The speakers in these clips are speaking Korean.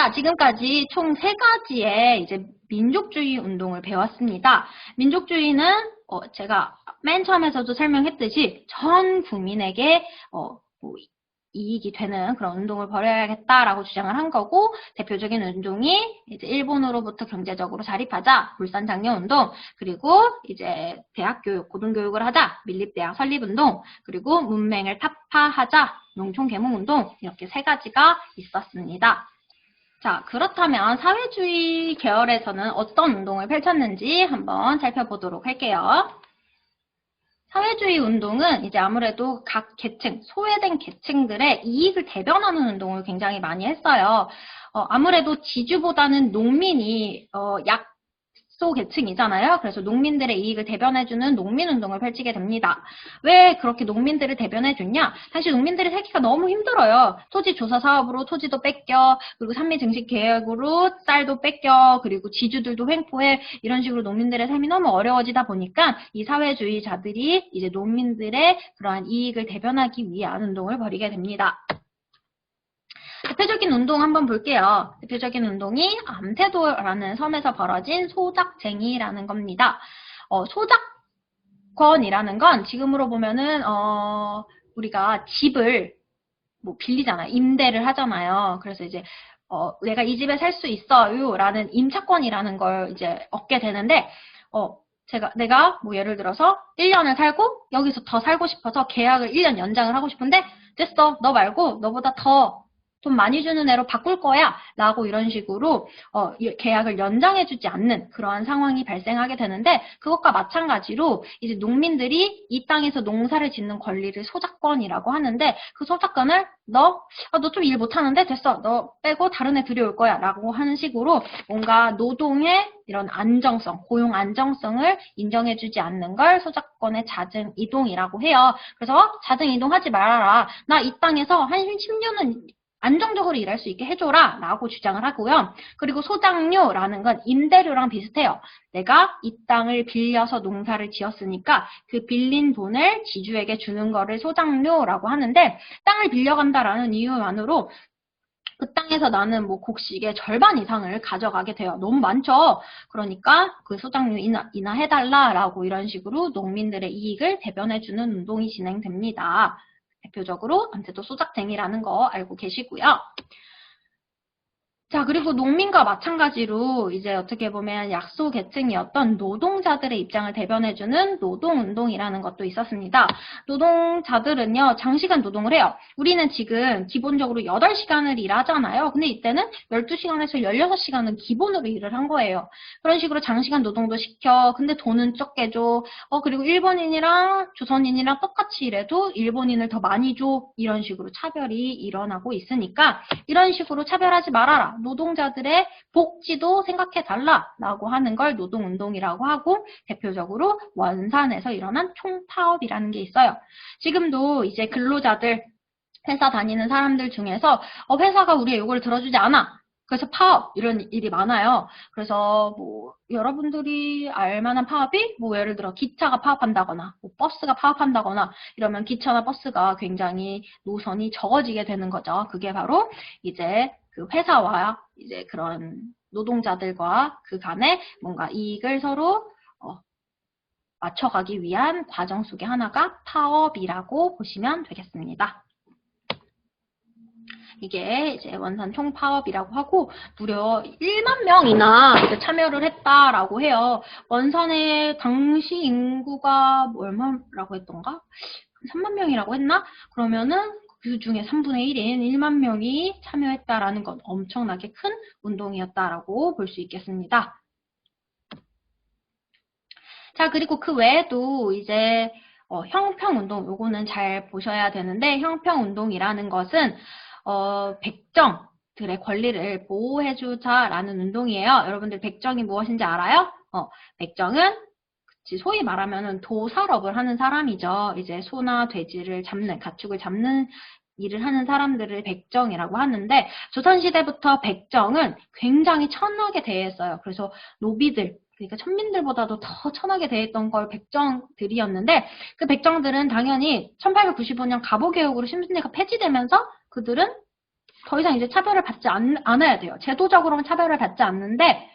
자, 지금까지 총 3가지의 이제 민족주의 운동을 배웠습니다. 민족주의는 제가 맨 처음에서도 설명했듯이 전 국민에게 뭐 이익이 되는 그런 운동을 벌여야겠다라고 주장을 한 거고, 대표적인 운동이 이제 일본으로부터 경제적으로 자립하자, 불산장려운동, 그리고 이제 대학교육, 고등교육을 하자, 밀립대학 설립운동, 그리고 문맹을 타파하자, 농촌개몽운동, 이렇게 3가지가 있었습니다. 자, 그렇다면 사회주의 계열에서는 어떤 운동을 펼쳤는지 한번 살펴보도록 할게요. 사회주의 운동은 이제 아무래도 각 계층, 소외된 계층들의 이익을 대변하는 운동을 굉장히 많이 했어요. 아무래도 지주보다는 농민이 약소 계층이잖아요. 그래서 농민들의 이익을 대변해주는 농민운동을 펼치게 됩니다. 왜 그렇게 농민들을 대변해줬냐? 사실 농민들이 살기가 너무 힘들어요. 토지 조사 사업으로 토지도 뺏겨, 그리고 산미 증식 계획으로 쌀도 뺏겨, 그리고 지주들도 횡포해. 이런 식으로 농민들의 삶이 너무 어려워지다 보니까 이 사회주의자들이 이제 농민들의 그러한 이익을 대변하기 위한 운동을 벌이게 됩니다. 대표적인 운동 한번 볼게요. 대표적인 운동이 암태도라는 섬에서 벌어진 소작쟁이라는 겁니다. 소작권이라는 건 지금으로 보면은 우리가 집을 뭐 빌리잖아요. 임대를 하잖아요. 그래서 이제 내가 이 집에 살 수 있어요 라는 임차권이라는 걸 이제 얻게 되는데, 내가 뭐 예를 들어서 1년을 살고 여기서 더 살고 싶어서 계약을 1년 연장을 하고 싶은데, 됐어, 너 말고 너보다 더 돈 많이 주는 애로 바꿀 거야 라고 이런 식으로 계약을 연장해주지 않는 그러한 상황이 발생하게 되는데, 그것과 마찬가지로 이제 농민들이 이 땅에서 농사를 짓는 권리를 소작권이라고 하는데, 그 소작권을 너 좀 일 못하는데 됐어, 너 빼고 다른 애 들여올 거야 라고 하는 식으로 뭔가 노동의 이런 안정성, 고용 안정성을 인정해주지 않는 걸 소작권의 자증이동이라고 해요. 그래서 자증이동하지 말아라, 나 이 땅에서 한 10년은 안정적으로 일할 수 있게 해줘라 라고 주장을 하고요. 그리고 소장료라는 건 임대료랑 비슷해요. 내가 이 땅을 빌려서 농사를 지었으니까 그 빌린 돈을 지주에게 주는 거를 소장료라고 하는데, 땅을 빌려간다라는 이유만으로 그 땅에서 나는 뭐 곡식의 절반 이상을 가져가게 돼요. 너무 많죠? 그러니까 그 소장료 인하해달라라고 이런 식으로 농민들의 이익을 대변해주는 운동이 진행됩니다. 대표적으로 암태도 소작쟁이라는 거 알고 계시고요. 자, 그리고 농민과 마찬가지로 이제 어떻게 보면 약소 계층이었던 노동자들의 입장을 대변해주는 노동운동이라는 것도 있었습니다. 노동자들은요, 장시간 노동을 해요. 우리는 지금 기본적으로 8시간을 일하잖아요. 근데 이때는 12시간에서 16시간은 기본으로 일을 한 거예요. 그런 식으로 장시간 노동도 시켜. 근데 돈은 적게 줘. 그리고 일본인이랑 조선인이랑 똑같이 일해도 일본인을 더 많이 줘. 이런 식으로 차별이 일어나고 있으니까 이런 식으로 차별하지 말아라. 노동자들의 복지도 생각해달라라고 하는 걸 노동운동이라고 하고, 대표적으로 원산에서 일어난 총파업이라는 게 있어요. 지금도 이제 근로자들, 회사 다니는 사람들 중에서 회사가 우리의 요구를 들어주지 않아. 그래서 파업, 이런 일이 많아요. 그래서 뭐 여러분들이 알만한 파업이 뭐 예를 들어 기차가 파업한다거나 뭐 버스가 파업한다거나 이러면 기차나 버스가 굉장히 노선이 적어지게 되는 거죠. 그게 바로 이제 그 회사와 이제 그런 노동자들과 그간의 뭔가 이익을 서로 맞춰가기 위한 과정 속의 하나가 파업이라고 보시면 되겠습니다. 이게 이제 원산 총파업이라고 하고 무려 1만 명이나 참여를 했다라고 해요. 원산의 당시 인구가 얼마라고 했던가? 3만 명이라고 했나? 그러면은 그 중에 3분의 1인 1만 명이 참여했다라는 건 엄청나게 큰 운동이었다라고 볼 수 있겠습니다. 자, 그리고 그 외에도 이제 형평운동, 요거는 잘 보셔야 되는데, 형평운동이라는 것은 백정들의 권리를 보호해주자라는 운동이에요. 여러분들 백정이 무엇인지 알아요? 백정은 소위 말하면 도살업을 하는 사람이죠. 이제 소나 돼지를 잡는, 가축을 잡는 일을 하는 사람들을 백정이라고 하는데, 조선시대부터 백정은 굉장히 천하게 대했어요. 그래서 노비들, 그러니까 천민들보다도 더 천하게 대했던 걸 백정들이었는데, 그 백정들은 당연히 1895년 갑오개혁으로 신분제가 폐지되면서 그들은 더 이상 이제 차별을 받지 않아야 돼요. 제도적으로는 차별을 받지 않는데,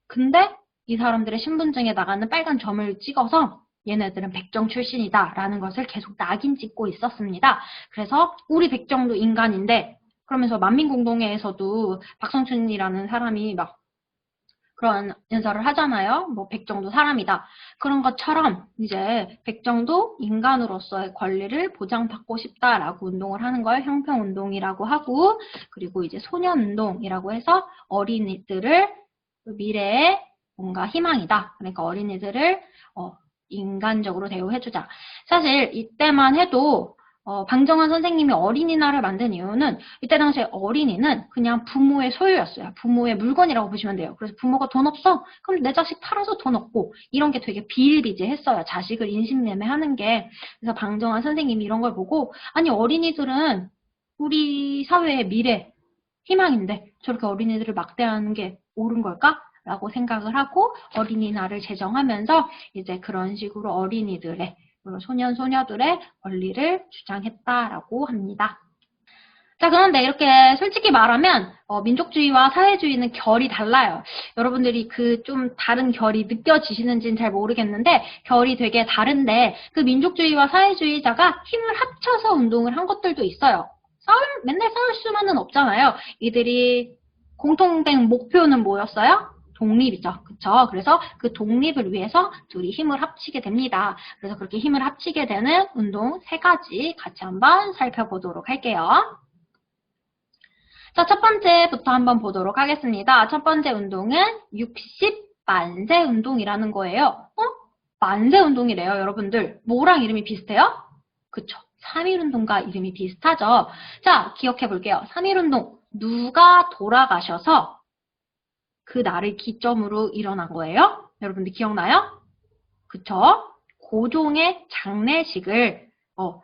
근데 이 사람들의 신분증에 나가는 빨간 점을 찍어서 얘네들은 백정 출신이다 라는 것을 계속 낙인 찍고 있었습니다. 그래서 우리 백정도 인간인데, 그러면서 만민공동회에서도 박성춘이라는 사람이 막 그런 연설을 하잖아요. 뭐 백정도 사람이다. 그런 것처럼 이제 백정도 인간으로서의 권리를 보장받고 싶다라고 운동을 하는 걸 형평운동이라고 하고, 그리고 이제 소년운동이라고 해서 어린이들을 미래의 뭔가 희망이다. 그러니까 어린이들을 인간적으로 대우해주자. 사실 이때만 해도 방정환 선생님이 어린이날을 만든 이유는 이때 당시에 어린이는 그냥 부모의 소유였어요. 부모의 물건이라고 보시면 돼요. 그래서 부모가 돈 없어? 그럼 내 자식 팔아서 돈 얻고, 이런 게 되게 비일비재했어요. 자식을 인신매매하는 게. 그래서 방정환 선생님이 이런 걸 보고, 아니 어린이들은 우리 사회의 미래, 희망인데 저렇게 어린이들을 막대하는 게 옳은 걸까? 라고 생각을 하고 어린이날을 제정하면서 이제 그런 식으로 어린이들의, 소년, 소녀들의 권리를 주장했다라고 합니다. 자, 그런데 이렇게 솔직히 말하면 민족주의와 사회주의는 결이 달라요. 여러분들이 그 좀 다른 결이 느껴지시는지는 잘 모르겠는데 결이 되게 다른데, 그 민족주의와 사회주의자가 힘을 합쳐서 운동을 한 것들도 있어요. 맨날 싸울 수만은 없잖아요. 이들이 공통된 목표는 뭐였어요? 독립이죠. 그쵸? 그래서 그 독립을 위해서 둘이 힘을 합치게 됩니다. 그래서 그렇게 힘을 합치게 되는 운동 3가지 같이 한번 살펴보도록 할게요. 자, 첫 번째부터 한번 보도록 하겠습니다. 첫 번째 운동은 60만세 운동이라는 거예요. 만세 운동이래요, 여러분들. 뭐랑 이름이 비슷해요? 그쵸? 3.1운동과 이름이 비슷하죠? 자, 기억해 볼게요. 3.1운동. 누가 돌아가셔서 그 날을 기점으로 일어난 거예요? 여러분들 기억나요? 그쵸? 고종의 장례식을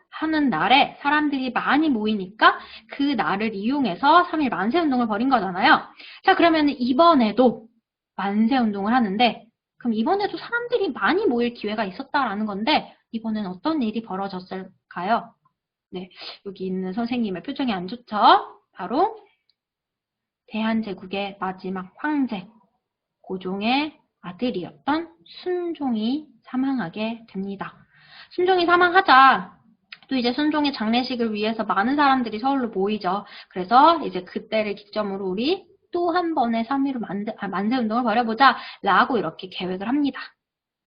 하는 날에 사람들이 많이 모이니까 그 날을 이용해서 3.1 만세운동을 벌인 거잖아요. 자, 그러면 이번에도 만세운동을 하는데, 그럼 이번에도 사람들이 많이 모일 기회가 있었다라는 건데, 이번엔 어떤 일이 벌어졌을까요? 네, 여기 있는 선생님의 표정이 안 좋죠? 바로 대한제국의 마지막 황제, 고종의 아들이었던 순종이 사망하게 됩니다. 순종이 사망하자 또 이제 순종의 장례식을 위해서 많은 사람들이 서울로 모이죠. 그래서 이제 그때를 기점으로 우리 또 한 번의 3.1 만세운동을 벌여보자 라고 이렇게 계획을 합니다.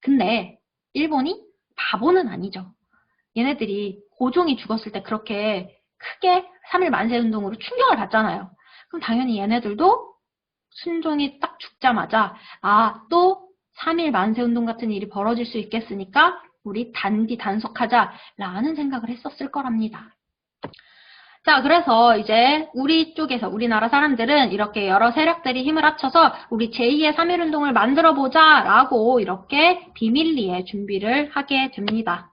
근데 일본이 바보는 아니죠. 얘네들이 고종이 죽었을 때 그렇게 크게 3.1 만세운동으로 충격을 받잖아요. 그럼 당연히 얘네들도 순종이 딱 죽자마자 또 3.1 만세운동 같은 일이 벌어질 수 있겠으니까 우리 단속하자 라는 생각을 했었을 거랍니다. 자, 그래서 이제 우리 쪽에서 우리나라 사람들은 이렇게 여러 세력들이 힘을 합쳐서 우리 제2의 3.1운동을 만들어보자 라고 이렇게 비밀리에 준비를 하게 됩니다.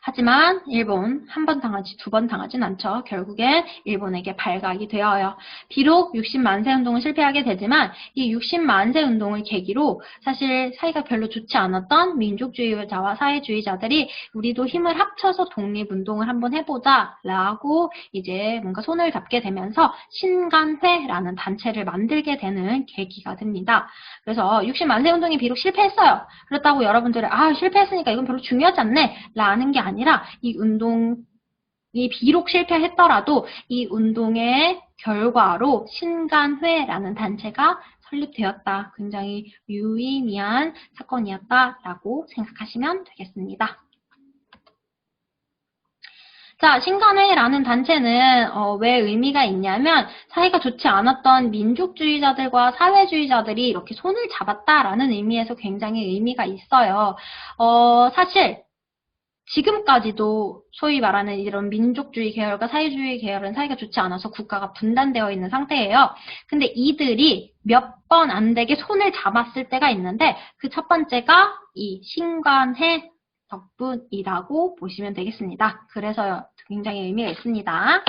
하지만 일본 한 번 당하지 2번 당하진 않죠. 결국엔 일본에게 발각이 되어요. 비록 60만세 운동은 실패하게 되지만 이 60만세 운동을 계기로 사실 사이가 별로 좋지 않았던 민족주의자와 사회주의자들이 우리도 힘을 합쳐서 독립운동을 한번 해보자 라고 이제 뭔가 손을 잡게 되면서 신간회라는 단체를 만들게 되는 계기가 됩니다. 그래서 60만세 운동이 비록 실패했어요. 그렇다고 여러분들은 실패했으니까 이건 별로 중요하지 않네 라는 게 아니라 이 운동이 비록 실패했더라도 이 운동의 결과로 신간회라는 단체가 설립되었다. 굉장히 유의미한 사건이었다라고 생각하시면 되겠습니다. 자, 신간회라는 단체는 왜 의미가 있냐면 사이가 좋지 않았던 민족주의자들과 사회주의자들이 이렇게 손을 잡았다라는 의미에서 굉장히 의미가 있어요. 사실 지금까지도 소위 말하는 이런 민족주의 계열과 사회주의 계열은 사이가 좋지 않아서 국가가 분단되어 있는 상태예요. 근데 이들이 몇 번 안 되게 손을 잡았을 때가 있는데 그 첫 번째가 이 신간회 덕분이라고 보시면 되겠습니다. 그래서 굉장히 의미가 있습니다.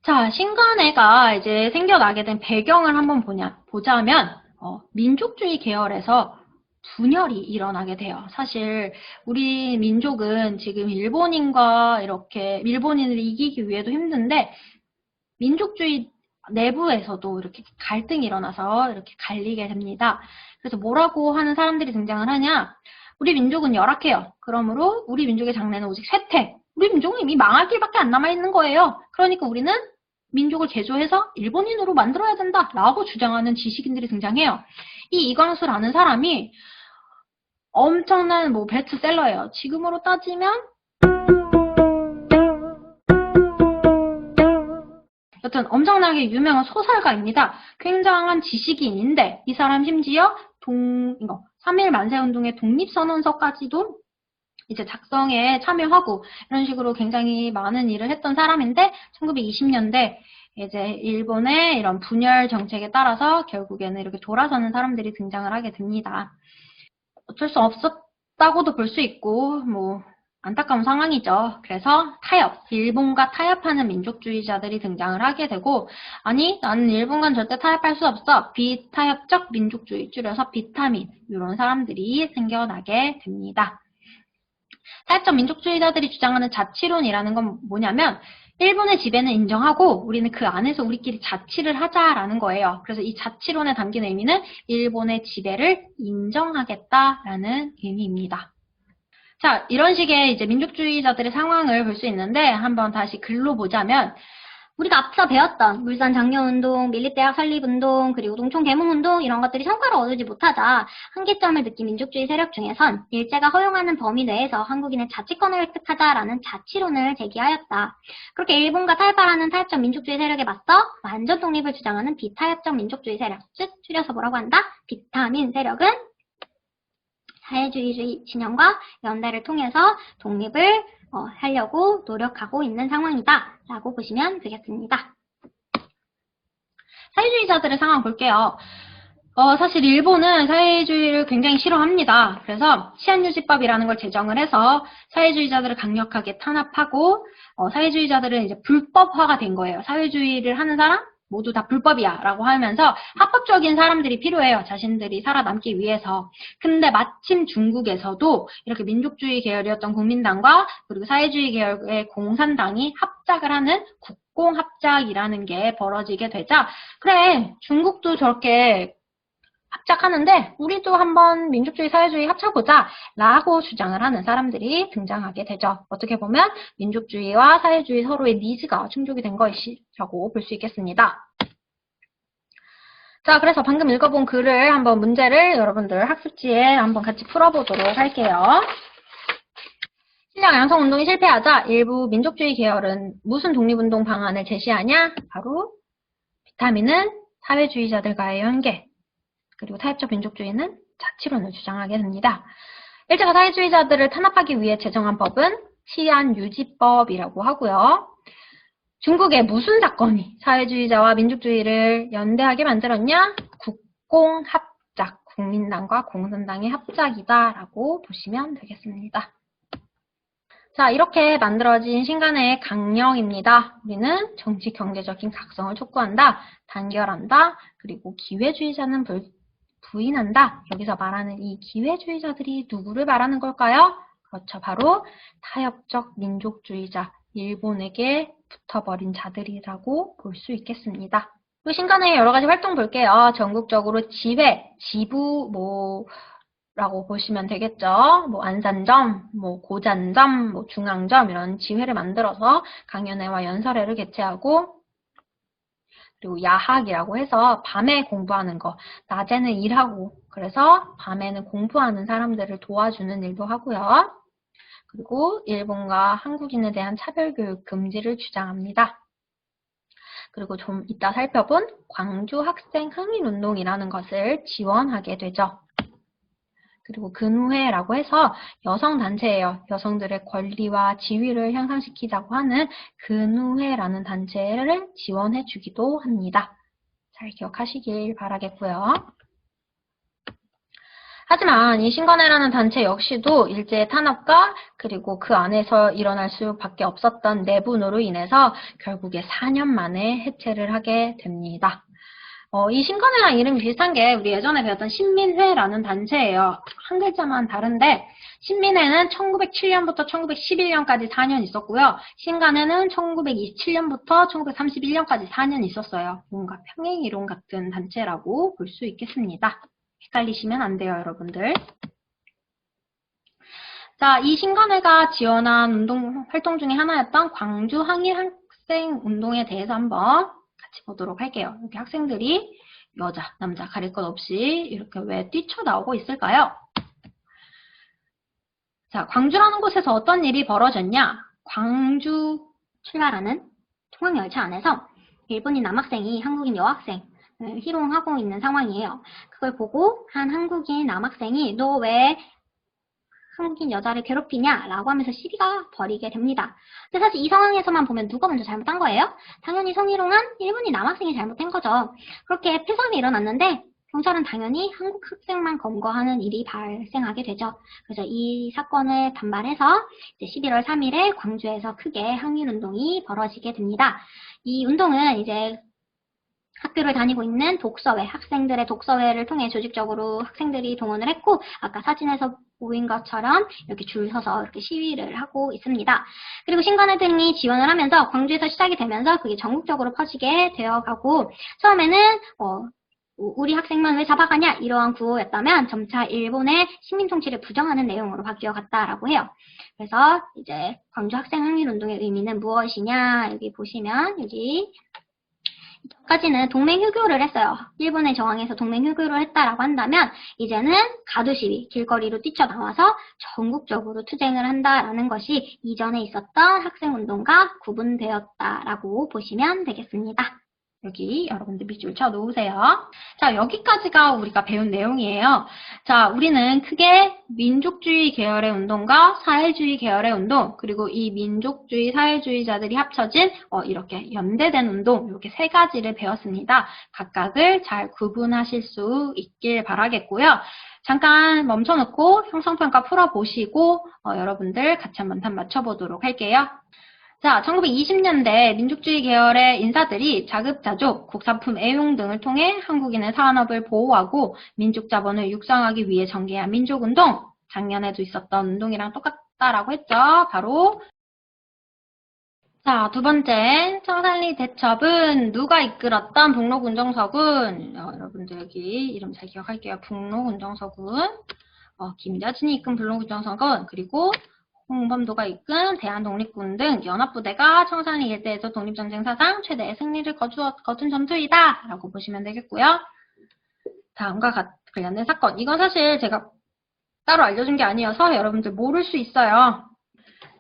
자, 신간회가 이제 생겨나게 된 배경을 한번 보자면 민족주의 계열에서 분열이 일어나게 돼요. 사실 우리 민족은 지금 일본인과 이렇게 일본인을 이기기 위해도 힘든데 민족주의 내부에서도 이렇게 갈등이 일어나서 이렇게 갈리게 됩니다. 그래서 뭐라고 하는 사람들이 등장을 하냐? 우리 민족은 열악해요. 그러므로 우리 민족의 장래는 오직 쇠퇴. 우리 민족은 이미 망할 길밖에 안 남아있는 거예요. 그러니까 우리는 민족을 개조해서 일본인으로 만들어야 된다 라고 주장하는 지식인들이 등장해요. 이 이광수라는 사람이 엄청난 베스트셀러예요. 지금으로 따지면 여튼 엄청나게 유명한 소설가입니다. 굉장한 지식인인데 이 사람 심지어 3.1 만세운동의 독립선언서까지도 이제 작성에 참여하고 이런 식으로 굉장히 많은 일을 했던 사람인데 1920년대 이제 일본의 이런 분열 정책에 따라서 결국에는 이렇게 돌아서는 사람들이 등장을 하게 됩니다. 어쩔 수 없었다고도 볼 수 있고 안타까운 상황이죠. 그래서 타협, 일본과 타협하는 민족주의자들이 등장을 하게 되고 아니 나는 일본과는 절대 타협할 수 없어. 비타협적 민족주의, 줄여서 비타민 이런 사람들이 생겨나게 됩니다. 타협적 민족주의자들이 주장하는 자치론이라는 건 뭐냐면 일본의 지배는 인정하고 우리는 그 안에서 우리끼리 자치를 하자라는 거예요. 그래서 이 자치론에 담긴 의미는 일본의 지배를 인정하겠다라는 의미입니다. 자, 이런 식의 이제 민족주의자들의 상황을 볼 수 있는데 한번 다시 글로 보자면 우리가 앞서 배웠던 물산 장려운동, 밀립대학 설립운동, 그리고 농촌 계몽운동 이런 것들이 성과를 얻지 못하자 한계점을 느낀 민족주의 세력 중에선 일제가 허용하는 범위 내에서 한국인의 자치권을 획득하자라는 자치론을 제기하였다. 그렇게 일본과 타협하라는 타협적 민족주의 세력에 맞서 완전 독립을 주장하는 비타협적 민족주의 세력, 즉 줄여서 뭐라고 한다? 비타민 세력은 사회주의 진영과 연대를 통해서 독립을 하려고 노력하고 있는 상황이다 라고 보시면 되겠습니다. 사회주의자들의 상황 볼게요. 사실 일본은 사회주의를 굉장히 싫어합니다. 그래서 치안유지법이라는 걸 제정을 해서 사회주의자들을 강력하게 탄압하고 사회주의자들은 이제 불법화가 된 거예요. 사회주의를 하는 사람 모두 다 불법이야 라고 하면서 합법적인 사람들이 필요해요. 자신들이 살아남기 위해서. 근데 마침 중국에서도 이렇게 민족주의 계열이었던 국민당과 그리고 사회주의 계열의 공산당이 합작을 하는 국공합작이라는 게 벌어지게 되자 그래 중국도 저렇게 합작하는데 우리도 한번 민족주의 사회주의 합쳐보자 라고 주장을 하는 사람들이 등장하게 되죠. 어떻게 보면 민족주의와 사회주의 서로의 니즈가 충족이 된 것이라고 볼 수 있겠습니다. 자, 그래서 방금 읽어본 글을 한번 문제를 여러분들 학습지에 한번 같이 풀어보도록 할게요. 신량 양성운동이 실패하자 일부 민족주의 계열은 무슨 독립운동 방안을 제시하냐? 바로 비타민은 사회주의자들과의 연계, 그리고 타협적 민족주의는 자치론을 주장하게 됩니다. 일제가 사회주의자들을 탄압하기 위해 제정한 법은 치안유지법이라고 하고요. 중국의 무슨 사건이 사회주의자와 민족주의를 연대하게 만들었냐? 국공합작, 국민당과 공산당의 합작이다라고 보시면 되겠습니다. 자, 이렇게 만들어진 신간의 강령입니다. 우리는 정치 경제적인 각성을 촉구한다, 단결한다, 그리고 기회주의자는 부인한다. 여기서 말하는 이 기회주의자들이 누구를 말하는 걸까요? 그렇죠. 바로 타협적 민족주의자, 일본에게 붙어버린 자들이라고 볼 수 있겠습니다. 그 신간의 여러 가지 활동 볼게요. 전국적으로 지회, 지부, 라고 보시면 되겠죠. 안산점, 고잔점, 중앙점 이런 지회를 만들어서 강연회와 연설회를 개최하고 그리고 야학이라고 해서 밤에 공부하는 거, 낮에는 일하고 그래서 밤에는 공부하는 사람들을 도와주는 일도 하고요. 그리고 일본과 한국인에 대한 차별교육 금지를 주장합니다. 그리고 좀 이따 살펴본 광주 학생 항일운동이라는 것을 지원하게 되죠. 그리고 근우회라고 해서 여성단체예요. 여성들의 권리와 지위를 향상시키자고 하는 근우회라는 단체를 지원해 주기도 합니다. 잘 기억하시길 바라겠고요. 하지만 이 신관회라는 단체 역시도 일제의 탄압과 그리고 그 안에서 일어날 수밖에 없었던 내분으로 인해서 결국에 4년 만에 해체를 하게 됩니다. 이 신간회랑 이름이 비슷한 게 우리 예전에 배웠던 신민회라는 단체예요. 한 글자만 다른데 신민회는 1907년부터 1911년까지 4년 있었고요. 신간회는 1927년부터 1931년까지 4년 있었어요. 뭔가 평행이론 같은 단체라고 볼 수 있겠습니다. 헷갈리시면 안 돼요, 여러분들. 자, 이 신간회가 지원한 활동 중에 하나였던 광주 항일 학생 운동에 대해서 한번 같이 보도록 할게요. 여기 학생들이 여자, 남자 가릴 것 없이 이렇게 왜 뛰쳐나오고 있을까요? 자, 광주라는 곳에서 어떤 일이 벌어졌냐? 광주 출발하는 통학열차 안에서 일본인 남학생이 한국인 여학생을 희롱하고 있는 상황이에요. 그걸 보고 한 한국인 남학생이 너 왜 한국인 여자를 괴롭히냐? 라고 하면서 시비가 벌이게 됩니다. 근데 사실 이 상황에서만 보면 누가 먼저 잘못한 거예요? 당연히 성희롱한 일본인 남학생이 잘못한 거죠. 그렇게 패선이 일어났는데 경찰은 당연히 한국 학생만 검거하는 일이 발생하게 되죠. 그래서 이 사건을 반발해서 이제 11월 3일에 광주에서 크게 항일운동이 벌어지게 됩니다. 이 운동은 이제 학교를 다니고 있는 독서회, 학생들의 독서회를 통해 조직적으로 학생들이 동원을 했고, 아까 사진에서 보인 것처럼 이렇게 줄 서서 이렇게 시위를 하고 있습니다. 그리고 신간회 등이 지원을 하면서 광주에서 시작이 되면서 그게 전국적으로 퍼지게 되어가고, 처음에는 우리 학생만 왜 잡아가냐 이러한 구호였다면 점차 일본의 식민 통치를 부정하는 내용으로 바뀌어갔다라고 해요. 그래서 이제 광주 학생 항일운동의 의미는 무엇이냐, 여기 보시면 여기 전까지는 동맹휴교를 했어요. 일본의 저항에서 동맹휴교를 했다라고 한다면 이제는 가두시위, 길거리로 뛰쳐나와서 전국적으로 투쟁을 한다라는 것이 이전에 있었던 학생운동과 구분되었다라고 보시면 되겠습니다. 여기 여러분들 밑줄 쳐 놓으세요. 자, 여기까지가 우리가 배운 내용이에요. 자, 우리는 크게 민족주의 계열의 운동과 사회주의 계열의 운동, 그리고 이 민족주의, 사회주의자들이 합쳐진 이렇게 연대된 운동, 이렇게 세 가지를 배웠습니다. 각각을 잘 구분하실 수 있길 바라겠고요. 잠깐 멈춰놓고 형성평가 풀어보시고 여러분들 같이 한번 답 맞춰보도록 할게요. 자, 1920년대 민족주의 계열의 인사들이 자급자족, 국산품 애용 등을 통해 한국인의 산업을 보호하고 민족 자본을 육성하기 위해 전개한 민족운동, 작년에도 있었던 운동이랑 똑같다라고 했죠. 바로 자, 두 번째 청산리 대첩은 누가 이끌었던 북록운정서군? 여러분들 여기 이름 잘 기억할게요. 북록운정서군, 김여진이 이끈 북록운정서군, 그리고 홍범도가 이끈 대한독립군 등 연합부대가 청산리 일대에서 독립전쟁 사상 최대의 승리를 거둔 전투이다 라고 보시면 되겠고요. 다음과 관련된 사건, 이건 사실 제가 따로 알려준 게 아니어서 여러분들 모를 수 있어요.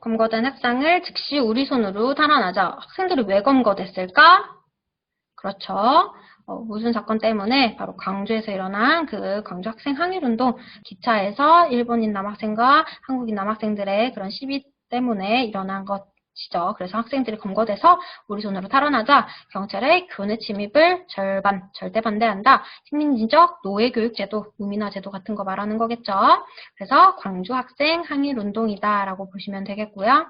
검거된 학생을 즉시 우리 손으로 탈환하자. 학생들이 왜 검거됐을까? 그렇죠. 무슨 사건 때문에? 바로 광주에서 일어난 그 광주 학생 항일운동, 기차에서 일본인 남학생과 한국인 남학생들의 그런 시비 때문에 일어난 것이죠. 그래서 학생들이 검거돼서 우리 손으로 탈환하자. 경찰의 교내 침입을 절대 반대한다. 식민지적 노예교육제도, 우민화제도 같은 거 말하는 거겠죠. 그래서 광주 학생 항일운동이다 라고 보시면 되겠고요.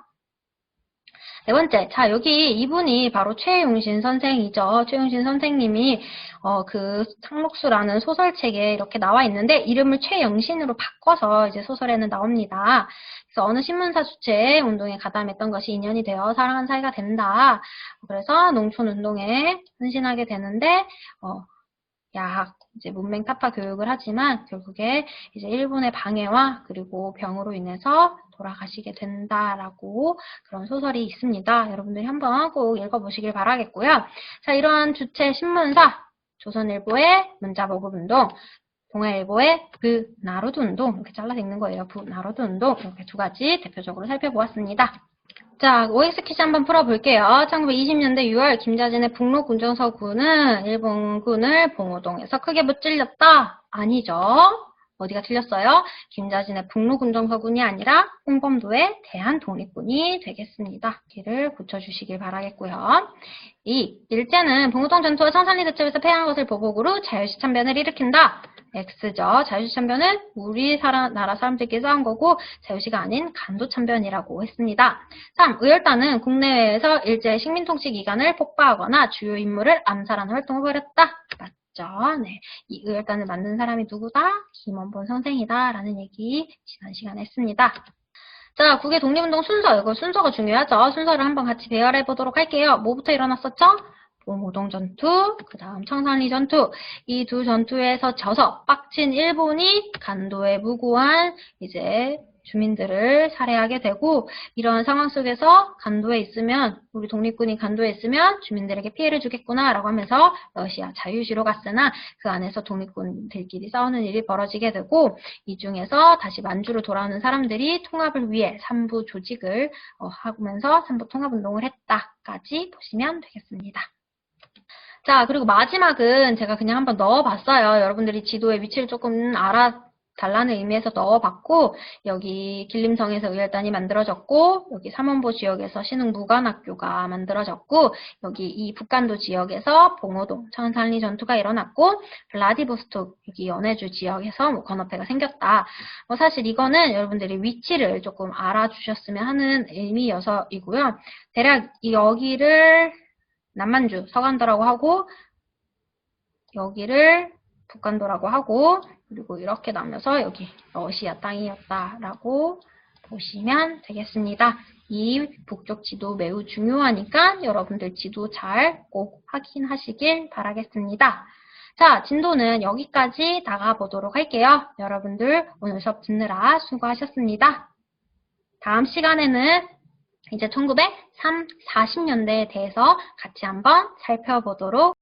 네 번째, 자, 여기 이분이 바로 최용신 선생이죠. 최용신 선생님이 그 상록수라는 소설책에 이렇게 나와 있는데 이름을 최영신으로 바꿔서 이제 소설에는 나옵니다. 그래서 어느 신문사 주최 운동에 가담했던 것이 인연이 되어 사랑하는 사이가 된다. 그래서 농촌 운동에 헌신하게 되는데 이제 문맹 타파 교육을 하지만 결국에 이제 일본의 방해와 그리고 병으로 인해서 돌아가시게 된다라고 그런 소설이 있습니다. 여러분들이 한번 꼭 읽어보시길 바라겠고요. 자, 이러한 주체 신문사, 조선일보의 문자보급운동, 동아일보의 부나로드운동, 이렇게 잘라서 읽는 거예요. 부나로드운동, 이렇게 두 가지 대표적으로 살펴보았습니다. 자, OX 퀴즈 한번 풀어볼게요. 1920년대 6월 김자진의 북록운정서군은 일본군을 봉오동에서 크게 무찔렸다. 아니죠. 어디가 틀렸어요? 김자진의 북록운정서군이 아니라 홍범도의 대한독립군이 되겠습니다. 길을 붙여주시길 바라겠고요. 2. 일제는 봉오동 전투와 청산리 대첩에서 패한 것을 보복으로 자유시 참변을 일으킨다. X죠. 자유시 참변은 우리 나라 사람들끼리 싸운 거고 자유시가 아닌 간도 참변이라고 했습니다. 3. 의열단은 국내외에서 일제의 식민통치 기간을 폭파하거나 주요 인물을 암살하는 활동을 벌였다. 있죠. 네. 이 의열단을 만든 사람이 누구다? 김원본 선생이다. 라는 얘기 지난 시간에 했습니다. 자, 국외 독립운동 순서. 이거 순서가 중요하죠. 순서를 한번 같이 배열해 보도록 할게요. 뭐부터 일어났었죠? 봉오동 전투, 그 다음 청산리 전투. 이 두 전투에서 져서 빡친 일본이 간도에 무고한 이제 주민들을 살해하게 되고, 이런 상황 속에서 간도에 있으면, 우리 독립군이 간도에 있으면 주민들에게 피해를 주겠구나 라고 하면서 러시아 자유시로 갔으나 그 안에서 독립군들끼리 싸우는 일이 벌어지게 되고, 이 중에서 다시 만주로 돌아오는 사람들이 통합을 위해 삼부 조직을 하면서 삼부 통합운동을 했다까지 보시면 되겠습니다. 자, 그리고 마지막은 제가 그냥 한번 넣어봤어요. 여러분들이 지도의 위치를 조금 알아달라는 의미에서 넣어봤고, 여기 길림성에서 의열단이 만들어졌고, 여기 삼원보 지역에서 신흥무관학교가 만들어졌고, 여기 이 북간도 지역에서 봉오동, 청산리 전투가 일어났고, 블라디보스톡, 여기 연해주 지역에서 건업회가 생겼다. 사실 이거는 여러분들이 위치를 조금 알아주셨으면 하는 의미여서이고요. 대략 여기를 남만주, 서간도라고 하고, 여기를 북간도라고 하고, 그리고 이렇게 나눠서 여기 러시아 땅이었다라고 보시면 되겠습니다. 이 북쪽 지도 매우 중요하니까 여러분들 지도 잘 꼭 확인하시길 바라겠습니다. 자, 진도는 여기까지 나가보도록 할게요. 여러분들 오늘 수업 듣느라 수고하셨습니다. 다음 시간에는 이제 1940년대에 대해서 같이 한번 살펴보도록